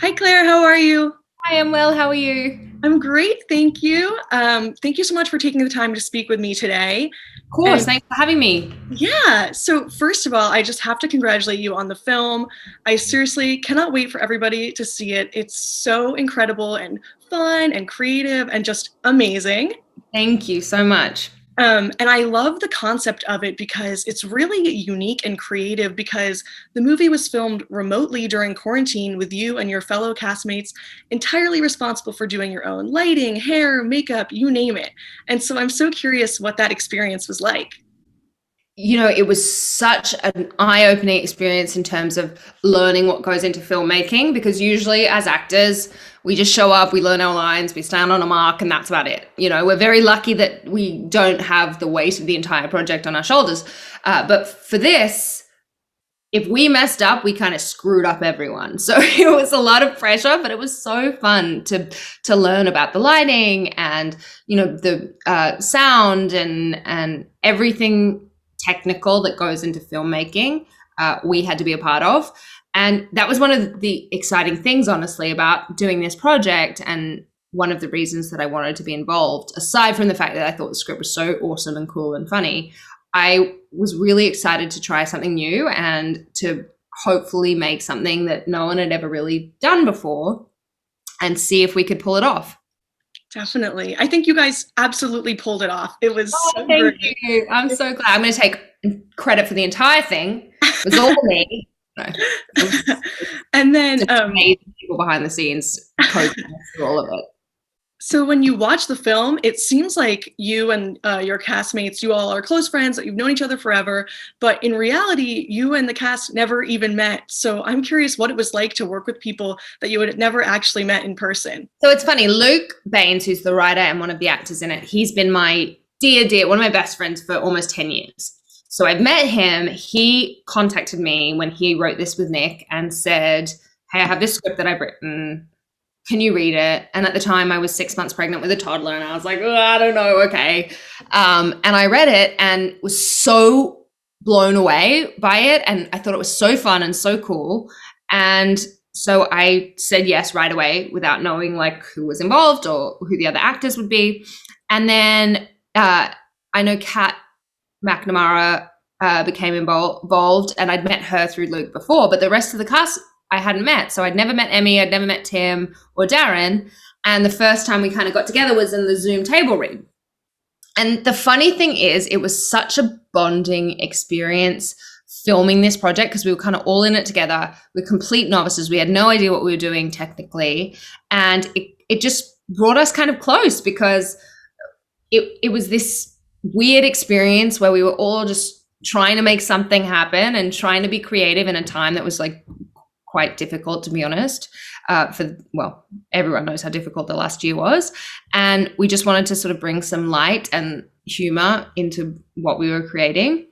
Hi, Claire. How are you? Hi, I'm well. How are you? I'm great, thank you. Thank you so much for taking the time to speak with me today. Of course, And thanks for having me. yeah, so first of all, I just have to congratulate you on the film. I seriously cannot wait for everybody to see it. It's so incredible and fun and creative and just amazing. Thank you so much. And I love the concept of it because it's really unique and creative because the movie was filmed remotely during quarantine with you and your fellow castmates entirely responsible for doing your own lighting, hair, makeup, you name it. And so I'm so curious what that experience was like. It was such an eye-opening experience in terms of learning what goes into filmmaking, because usually as actors, we just show up, we learn our lines, we stand on a mark, and that's about it. We're very lucky that we don't have the weight of the entire project on our shoulders. But for this, if we messed up, we kind of screwed up everyone. So it was a lot of pressure, but it was so fun to learn about the lighting and the sound and everything technical that goes into filmmaking. We had to be a part of, and that was one of the exciting things, honestly, about doing this project. And one of the reasons that I wanted to be involved, aside from the fact that I thought the script was so awesome and cool and funny, I was really excited to try something new and to hopefully make something that no one had ever really done before and see if we could pull it off. Definitely. I think you guys absolutely pulled it off. It was Oh, so thank great. you. I'm so glad. I'm going to take credit for the entire thing. It was all me. No, it was And then just amazing people behind the scenes coaching us through all of it. so when you watch the film, it seems like you and your castmates, you all are close friends, that you've known each other forever. But in reality, you and the cast never even met. So I'm curious what it was like to work with people that you had never actually met in person. So it's funny, Luke Baines, who's the writer and one of the actors in it, he's been my dear, one of my best friends for almost 10 years. So I've met him. He contacted me when he wrote this with Nick and said, hey, I have this script that I've written. Can you read it? And at the time I was 6 months pregnant with a toddler and I was like, oh, I don't know. Okay. And I read it and was so blown away by it. And I thought it was so fun and so cool. And so I said yes right away without knowing like who was involved or who the other actors would be. And then I know Kat McNamara became involved, and I'd met her through Luke before, but the rest of the cast I hadn't met. So I'd never met Emmy, I'd never met Tim or Darren. And the first time we kind of got together was in the Zoom table read. And the funny thing is, it was such a bonding experience filming this project because we were kind of all in it together. We're complete novices. We had no idea what we were doing technically. And it just brought us kind of close because it was this weird experience where we were all just trying to make something happen and trying to be creative in a time that was like quite difficult, to be honest. Everyone knows how difficult the last year was. And we just wanted to sort of bring some light and humor into what we were creating.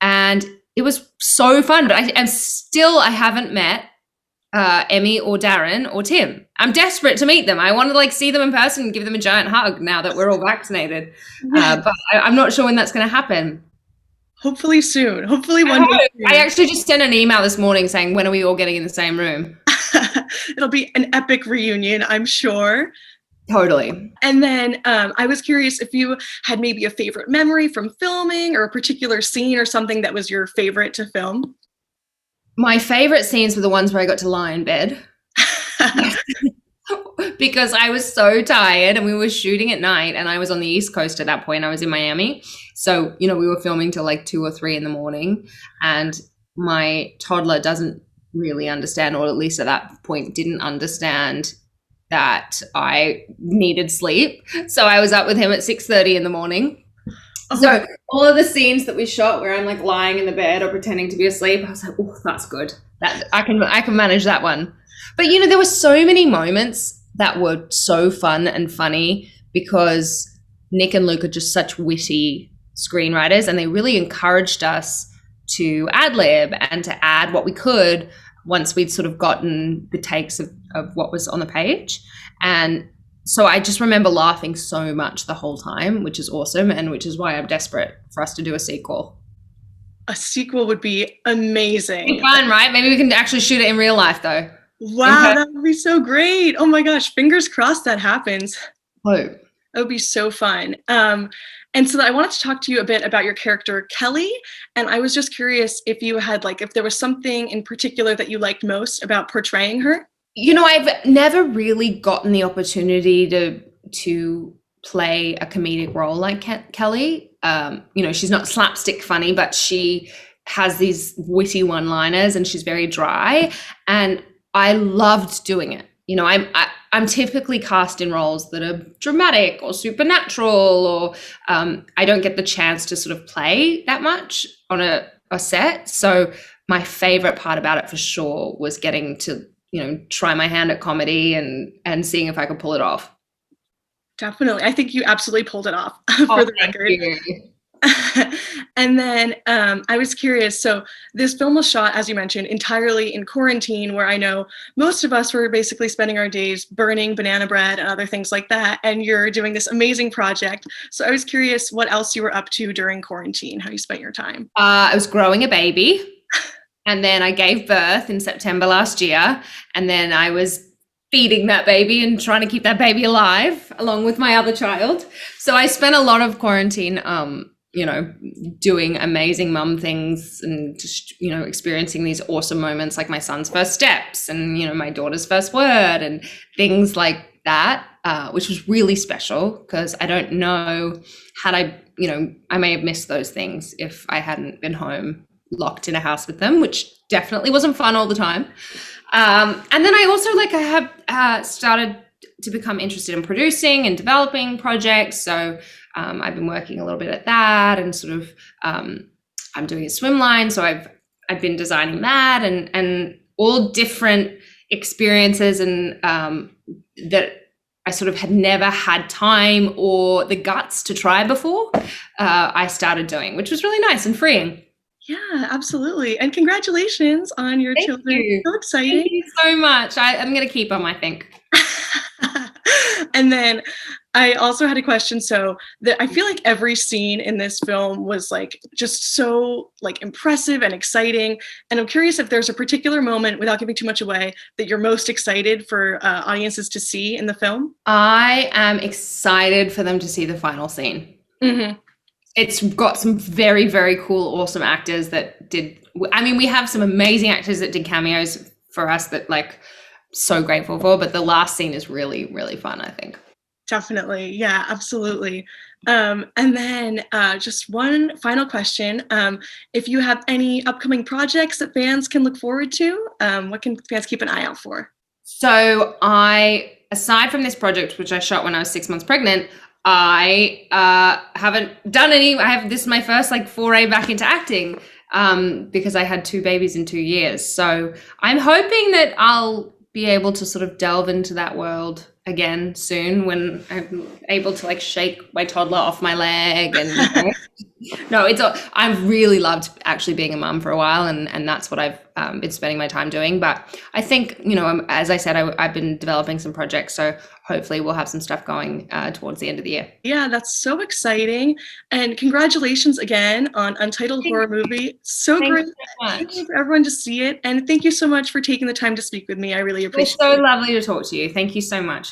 And it was so fun. But I haven't met Emmy or Darren or Tim. I'm desperate to meet them. I want to like see them in person and give them a giant hug now that we're all vaccinated. But I'm not sure when that's going to happen. Hopefully soon. Hopefully one day I soon. actually just sent an email this morning saying, when are we all getting in the same room? It'll be an epic reunion, I'm sure. Totally. And then I was curious if you had maybe a favorite memory from filming or a particular scene or something that was your favorite to film. My favorite scenes were the ones where I got to lie in bed because I was so tired and we were shooting at night and I was on the East Coast at that point. I was in Miami. So, we were filming till like 2 or 3 in the morning, and my toddler doesn't really understand, or at least at that point didn't understand, that I needed sleep. So I was up with him at 6:30 in the morning. So all of the scenes that we shot where I'm like lying in the bed or pretending to be asleep, I was like, oh, that's good. That I can manage that one. But there were so many moments that were so fun and funny because Nick and Luke are just such witty screenwriters, and they really encouraged us to ad lib and to add what we could once we'd sort of gotten the takes of what was on the page. And so I just remember laughing so much the whole time, which is awesome, and which is why I'm desperate for us to do a sequel. A sequel would be amazing. Be fun, right? Maybe we can actually shoot it in real life, though. in Wow, person. that would be so great. Oh my gosh, fingers crossed that happens. Hope. That would be so fun. And so I wanted to talk to you a bit about your character, Kelly. And I was just curious if you had, like, if there was something in particular that you liked most about portraying her. I've never really gotten the opportunity to play a comedic role like Kelly. She's not slapstick funny, but she has these witty one-liners, and she's very dry. And I loved doing it. I'm typically cast in roles that are dramatic or supernatural, or I don't get the chance to sort of play that much on a set. So my favorite part about it for sure was getting to try my hand at comedy and seeing if I could pull it off. Definitely. I think you absolutely pulled it off Oh, for the thank record. you. And then I was curious. So this film was shot, as you mentioned, entirely in quarantine, where I know most of us were basically spending our days burning banana bread and other things like that. And you're doing this amazing project. So I was curious what else you were up to during quarantine, how you spent your time. I was growing a baby, and then I gave birth in September last year, and then I was feeding that baby and trying to keep that baby alive along with my other child. So I spent a lot of quarantine doing amazing mum things, and just experiencing these awesome moments like my son's first steps, and my daughter's first word, and things like that, which was really special, because I don't know, had I may have missed those things if I hadn't been home locked in a house with them, which definitely wasn't fun all the time. And then I also I have started to become interested in producing and developing projects. So I've been working a little bit at that, and sort of I'm doing a swim line, so I've been designing that, and all different experiences, and that I sort of had never had time or the guts to try before. I started doing, which was really nice and freeing. Yeah, absolutely. And congratulations on your Thank children. you. So Thank exciting. you so much. I'm going to keep them, I think. And then I also had a question. So I feel like every scene in this film was like just so like impressive and exciting. And I'm curious if there's a particular moment, without giving too much away, that you're most excited for audiences to see in the film. I am excited for them to see the final scene. Mm-hmm. It's got some very, very cool, awesome actors that did. I mean, we have some amazing actors that did cameos for us that so grateful for, but the last scene is really, really fun, I think. Definitely. Yeah, absolutely. And then just one final question. If you have any upcoming projects that fans can look forward to, what can fans keep an eye out for? So aside from this project, which I shot when I was 6 months pregnant, I haven't done any. This is my first foray back into acting, because I had 2 babies in 2 years. So I'm hoping that I'll be able to sort of delve into that world again soon, when I'm able to shake my toddler off my leg. And no, I've really loved actually being a mum for a while, and that's what I've been spending my time doing. But I think, as I said, I've been developing some projects, so hopefully we'll have some stuff going towards the end of the year. Yeah, that's so exciting. And congratulations again on Untitled Horror Movie. So Thank great. you so Can't much. wait for everyone to see it. And thank you so much for taking the time to speak with me. I really It was appreciate so it. lovely to talk to you. Thank you so much.